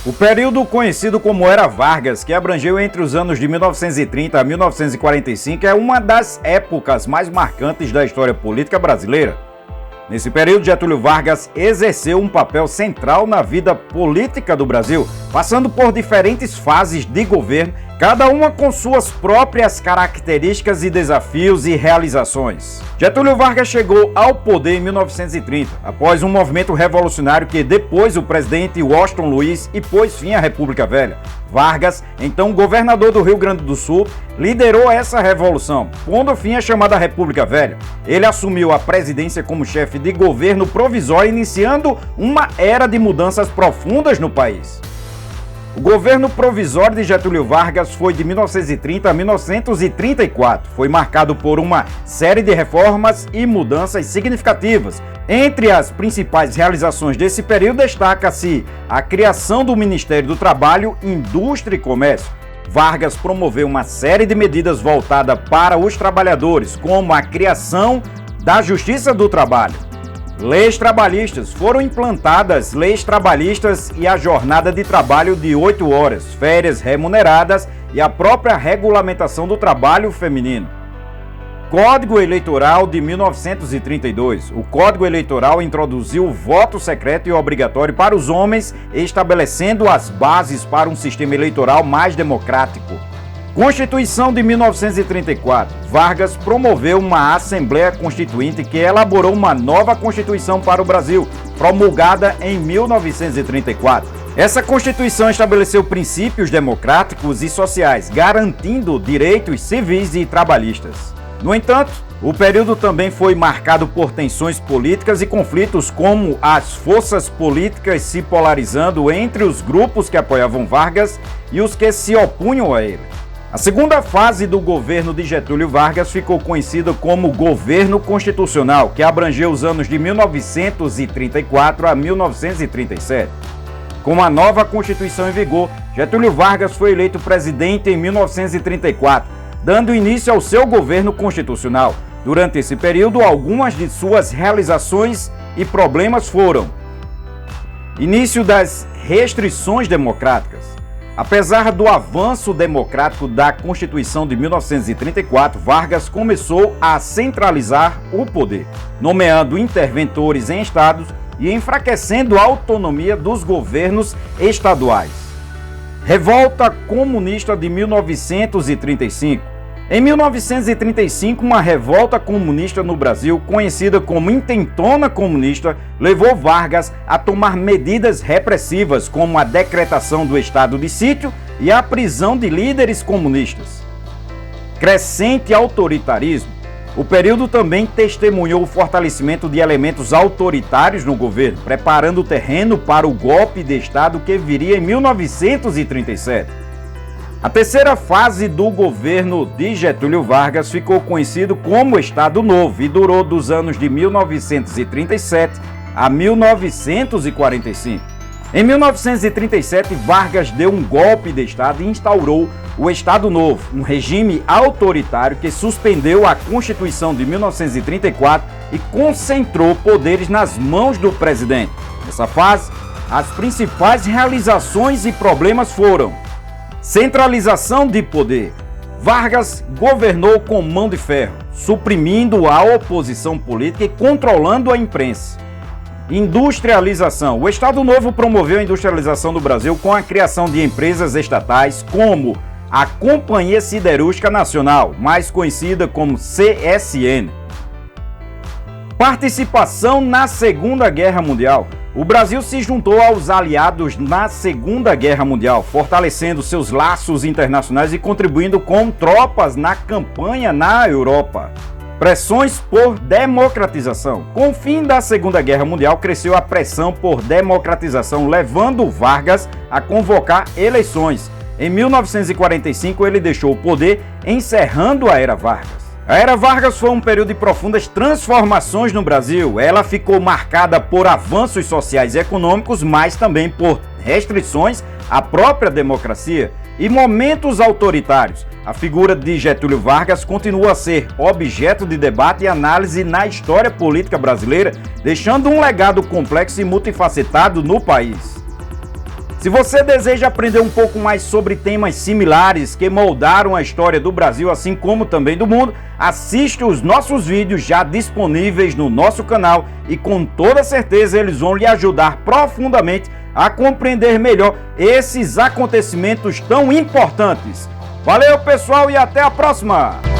O período conhecido como Era Vargas, que abrangeu entre os anos de 1930 a 1945, é uma das épocas mais marcantes da história política brasileira. Nesse período, Getúlio Vargas exerceu um papel central na vida política do Brasil, passando por diferentes fases de governo, cada uma com suas próprias características e desafios e realizações. Getúlio Vargas chegou ao poder em 1930, após um movimento revolucionário que depois o presidente Washington Luiz e pôs fim à República Velha. Vargas, então governador do Rio Grande do Sul, liderou essa revolução, pondo fim à chamada República Velha. Ele assumiu a presidência como chefe de governo provisório, iniciando uma era de mudanças profundas no país. O governo provisório de Getúlio Vargas foi de 1930 a 1934. Foi marcado por uma série de reformas e mudanças significativas. Entre as principais realizações desse período destaca-se a criação do Ministério do Trabalho, Indústria e Comércio. Vargas promoveu uma série de medidas voltadas para os trabalhadores, como a criação da Justiça do Trabalho. Leis trabalhistas. Foram implantadas leis trabalhistas e a jornada de trabalho de 8 horas, férias remuneradas e a própria regulamentação do trabalho feminino. Código Eleitoral de 1932. O Código Eleitoral introduziu o voto secreto e obrigatório para os homens, estabelecendo as bases para um sistema eleitoral mais democrático. Constituição de 1934. Vargas promoveu uma Assembleia Constituinte que elaborou uma nova Constituição para o Brasil, promulgada em 1934. Essa Constituição estabeleceu princípios democráticos e sociais, garantindo direitos civis e trabalhistas. No entanto, o período também foi marcado por tensões políticas e conflitos, como as forças políticas se polarizando entre os grupos que apoiavam Vargas e os que se opunham a ele. A segunda fase do governo de Getúlio Vargas ficou conhecida como Governo Constitucional, que abrangeu os anos de 1934 a 1937. Com a nova Constituição em vigor, Getúlio Vargas foi eleito presidente em 1934, dando início ao seu governo constitucional. Durante esse período, algumas de suas realizações e problemas foram: início das restrições democráticas. Apesar do avanço democrático da Constituição de 1934, Vargas começou a centralizar o poder, nomeando interventores em estados e enfraquecendo a autonomia dos governos estaduais. Revolta Comunista de 1935. Em 1935, uma revolta comunista no Brasil, conhecida como Intentona Comunista, levou Vargas a tomar medidas repressivas, como a decretação do estado de sítio e a prisão de líderes comunistas. Crescente autoritarismo. O período também testemunhou o fortalecimento de elementos autoritários no governo, preparando o terreno para o golpe de Estado que viria em 1937. A terceira fase do governo de Getúlio Vargas ficou conhecido como Estado Novo e durou dos anos de 1937 a 1945. Em 1937, Vargas deu um golpe de Estado e instaurou o Estado Novo, um regime autoritário que suspendeu a Constituição de 1934 e concentrou poderes nas mãos do presidente. Nessa fase, as principais realizações e problemas foram: centralização de poder. Vargas governou com mão de ferro, suprimindo a oposição política e controlando a imprensa. Industrialização. O Estado Novo promoveu a industrialização do Brasil com a criação de empresas estatais como a Companhia Siderúrgica Nacional, mais conhecida como CSN. Participação na Segunda Guerra Mundial. O Brasil se juntou aos aliados na Segunda Guerra Mundial, fortalecendo seus laços internacionais e contribuindo com tropas na campanha na Europa. Pressões por democratização. Com o fim da Segunda Guerra Mundial, cresceu a pressão por democratização, levando Vargas a convocar eleições. Em 1945, ele deixou o poder, encerrando a Era Vargas. A Era Vargas foi um período de profundas transformações no Brasil. Ela ficou marcada por avanços sociais e econômicos, mas também por restrições à própria democracia e momentos autoritários. A figura de Getúlio Vargas continua a ser objeto de debate e análise na história política brasileira, deixando um legado complexo e multifacetado no país. Se você deseja aprender um pouco mais sobre temas similares que moldaram a história do Brasil, assim como também do mundo, assiste os nossos vídeos já disponíveis no nosso canal e com toda certeza eles vão lhe ajudar profundamente a compreender melhor esses acontecimentos tão importantes. Valeu, pessoal, e até a próxima!